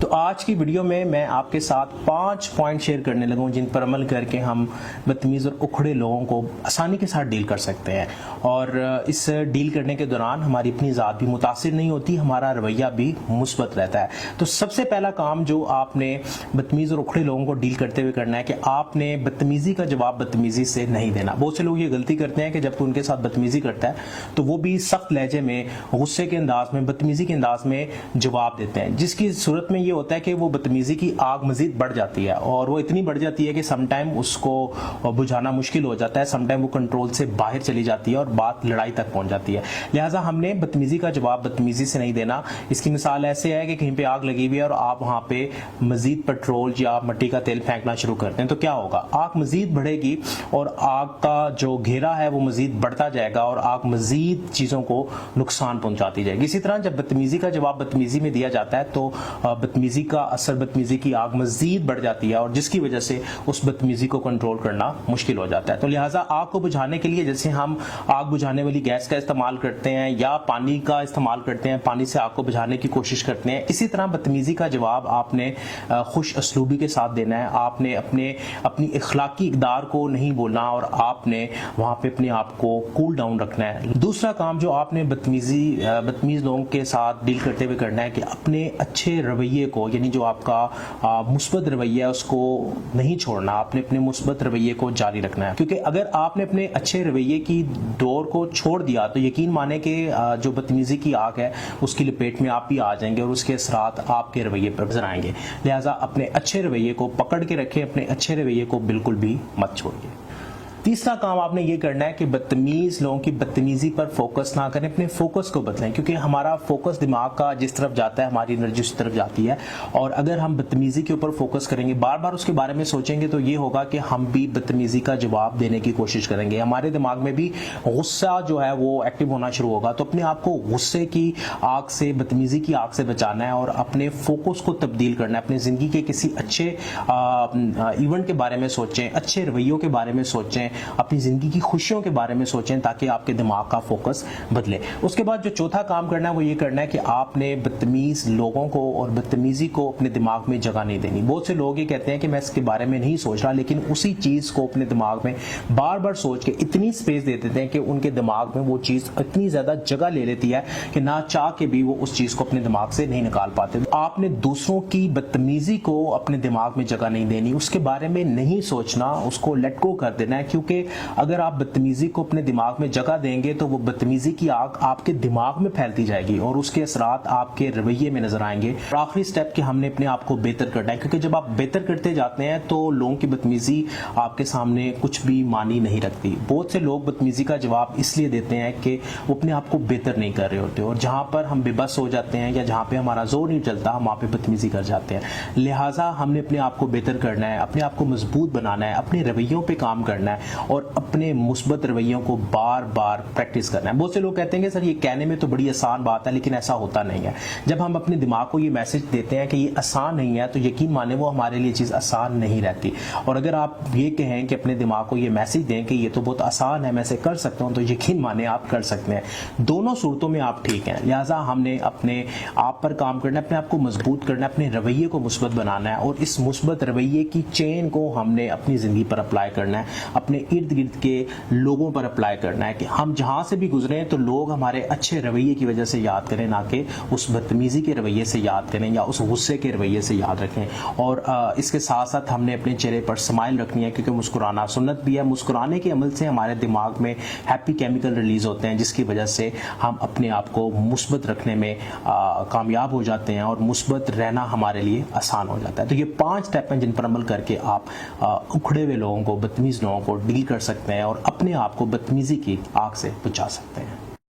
تو آج کی ویڈیو میں آپ کے ساتھ 5 پوائنٹ شیئر کرنے لگا ہوں جن پر عمل کر کے ہم بدتمیز اور اکھڑے لوگوں کو آسانی کے ساتھ ڈیل کر سکتے ہیں، اور اس ڈیل کرنے کے دوران ہماری اپنی ذات بھی متاثر نہیں ہوتی، ہمارا رویہ بھی مثبت رہتا ہے۔ تو سب سے پہلا کام جو آپ نے بدتمیز اور اکھڑے لوگوں کو ڈیل کرتے ہوئے کرنا ہے کہ آپ نے بدتمیزی کا جواب بدتمیزی سے نہیں دینا۔ بہت سے لوگ یہ غلطی کرتے ہیں کہ جب کوئی ان کے ساتھ بدتمیزی کرتا ہے تو وہ بھی سخت لہجے میں، غصے کے انداز میں، بدتمیزی کے انداز میں جواب دیتے ہیں، جس کی صورت میں یہ ہوتا ہے کہ وہ بدتمیزی کی آگ مزید بڑھ جاتی ہے، اور وہ اتنی بڑھ جاتی ہے کہ سم ٹائم اس کو بجھانا مشکل ہو جاتا ہے، سم ٹائم وہ کنٹرول سے باہر چلی جاتی ہے اور بات لڑائی تک پہنچ جاتی ہے۔ لہٰذا ہم نے بدتمیزی کا جواب بدتمیزی سے نہیں دینا۔ اس کی مثال ایسے ہے کہ کہیں پہ آگ لگی ہوئی ہے اور آپ وہاں پہ مزید پیٹرول یا مٹی کا تیل پھینکنا شروع کرتے ہیں تو کیا ہوگا؟ آگ مزید بڑھے گی اور آگ کا جو گھیرا ہے وہ مزید بڑھتا جائے گا اور آگ مزید چیزوں کو نقصان پہنچاتی جائے گی۔ اسی طرح جب بدتمیزی کا جواب بدتمیزی میں دیا جاتا ہے تو بدتمیزی کا اثر، بدتمیزی کی آگ مزید بڑھ جاتی ہے اور جس کی وجہ سے اس بدتمیزی کو کنٹرول کرنا مشکل ہو جاتا ہے۔ تو لہٰذا آگ کو بجھانے کے لیے جیسے ہم آگ بجھانے والی گیس کا استعمال کرتے ہیں یا پانی کا استعمال کرتے ہیں، پانی سے آگ کو بجھانے کی کوشش کرتے ہیں، اسی طرح بدتمیزی کا جواب آپ نے خوش اسلوبی کے ساتھ دینا ہے۔ آپ نے اپنی اخلاقی اقدار کو نہیں بولنا اور آپ نے وہاں پہ اپنے آپ کو کول ڈاؤن رکھنا ہے۔ دوسرا کام جو آپ نے بدتمیز لوگوں کے ساتھ ڈیل کرتے ہوئے کرنا ہے کہ اپنے اچھے رویے کو، یعنی جو آپ کا مثبت رویہ ہے اس کو نہیں چھوڑنا، آپ نے اپنے مثبت رویے کو جاری رکھنا ہے، کیونکہ اگر آپ نے اپنے اچھے رویے کی ڈور کو چھوڑ دیا تو یقین مانے کہ جو بدتمیزی کی آگ ہے اس کی لپیٹ میں آپ بھی آ جائیں گے اور اس کے اثرات آپ کے رویے پر نظر آئیں گے۔ لہٰذا اپنے اچھے رویے کو پکڑ کے رکھیں، اپنے اچھے رویے کو بالکل بھی مت چھوڑیے۔ تیسرا کام آپ نے یہ کرنا ہے کہ بدتمیز لوگوں کی بدتمیزی پر فوکس نہ کریں، اپنے فوکس کو بدلیں، کیونکہ ہمارا فوکس دماغ کا جس طرف جاتا ہے ہماری انرجی اس طرف جاتی ہے، اور اگر ہم بدتمیزی کے اوپر فوکس کریں گے، بار بار اس کے بارے میں سوچیں گے تو یہ ہوگا کہ ہم بھی بدتمیزی کا جواب دینے کی کوشش کریں گے، ہمارے دماغ میں بھی غصہ جو ہے وہ ایکٹیو ہونا شروع ہوگا۔ تو اپنے آپ کو غصے کی آگ سے، بدتمیزی کی آگ سے بچانا ہے اور اپنے فوکس کو تبدیل کرنا ہے، اپنے زندگی کے کسی اچھے ایونٹ کے بارے میں سوچیں، اچھے رویوں کے بارے میں سوچیں، اپنی زندگی کی خوشیوں کے بارے میں سوچیں تاکہ آپ کے دماغ کا فوکس بدلے۔ اس کے بعد جو چوتھا کام کرنا ہے وہ یہ کرنا ہے کہ آپ نے بدتمیز لوگوں کو اور بدتمیزی کو اپنے دماغ میں جگہ نہیں دینی۔ بہت سے لوگ یہ کہتے ہیں کہ میں اس کے بارے میں نہیں سوچ رہا، لیکن اسی چیز کو اپنے دماغ میں بار بار سوچ کے اتنی سپیس دے دیتے ہیں کہ ان کے دماغ میں وہ چیز اتنی زیادہ جگہ لے لیتی ہے کہ نہ چاہ کے بھی وہ اس چیز کو اپنے دماغ سے نہیں نکال پاتے۔ آپ نے دوسروں کی بدتمیزی کو اپنے دماغ میں جگہ نہیں دینی، اس کے بارے میں نہیں سوچنا، اس کو لیٹ گو کر دینا ہے، کیونکہ اگر آپ بدتمیزی کو اپنے دماغ میں جگہ دیں گے تو وہ بدتمیزی کی آگ آپ کے دماغ میں پھیلتی جائے گی اور اس کے اثرات آپ کے رویے میں نظر آئیں گے۔ اور آخری سٹیپ کہ ہم نے اپنے آپ کو بہتر کرنا ہے، کیونکہ جب آپ بہتر کرتے جاتے ہیں تو لوگوں کی بدتمیزی آپ کے سامنے کچھ بھی معنی نہیں رکھتی۔ بہت سے لوگ بدتمیزی کا جواب اس لیے دیتے ہیں کہ وہ اپنے آپ کو بہتر نہیں کر رہے ہوتے، اور جہاں پر ہم بے بس ہو جاتے ہیں یا جہاں پہ ہمارا زور نہیں چلتا ہم وہاں پہ بدتمیزی کر جاتے ہیں۔ لہٰذا ہم نے اپنے آپ کو بہتر کرنا ہے، اپنے آپ کو مضبوط بنانا ہے، اپنے رویوں پہ کام کرنا ہے اور اپنے مثبت رویوں کو بار بار پریکٹس کرنا ہے۔ بہت سے لوگ کہتے ہیں کہ سر یہ کہنے میں تو بڑی آسان بات ہے، لیکن ایسا ہوتا نہیں ہے۔ جب ہم اپنے دماغ کو یہ میسج دیتے ہیں کہ یہ آسان نہیں ہے تو یقین مانے وہ ہمارے لیے چیز آسان نہیں رہتی، اور اگر آپ یہ کہیں کہ اپنے دماغ کو یہ میسج دیں کہ یہ تو بہت آسان ہے، میں اسے کر سکتا ہوں، تو یقین مانے آپ کر سکتے ہیں۔ دونوں صورتوں میں آپ ٹھیک ہیں۔ لہٰذا ہم نے اپنے آپ پر کام کرنا ہے، اپنے آپ کو مضبوط کرنا ہے، اپنے رویے کو مثبت بنانا ہے، اور اس مثبت رویے کی چین کو ہم نے اپنی زندگی پر اپلائی کرنا ہے، اپنے ارد گرد کے لوگوں پر اپلائی کرنا ہے کہ ہم جہاں سے بھی گزریں تو لوگ ہمارے اچھے رویے کی وجہ سے یاد کریں، نہ کہ اس بدتمیزی کے رویے سے یاد کریں یا اس غصے کے رویے سے یاد رکھیں۔ اور اس کے ساتھ ساتھ ہم نے اپنے چہرے پر اسمائل رکھنی ہے، کیونکہ مسکرانا سنت بھی ہے۔ مسکرانے کے عمل سے ہمارے دماغ میں ہیپی کیمیکل ریلیز ہوتے ہیں، جس کی وجہ سے ہم اپنے آپ کو مثبت رکھنے میں کامیاب ہو جاتے ہیں اور مثبت رہنا ہمارے لیے آسان ہو جاتا ہے۔ تو یہ 5 سٹیپ ہیں جن پر عمل کر کے آپ اکھڑے ہوئے لوگوں کو، بدتمیز لوگوں کو ڈیل کر سکتے ہیں اور اپنے آپ کو بدتمیزی کی آگ سے بچا سکتے ہیں۔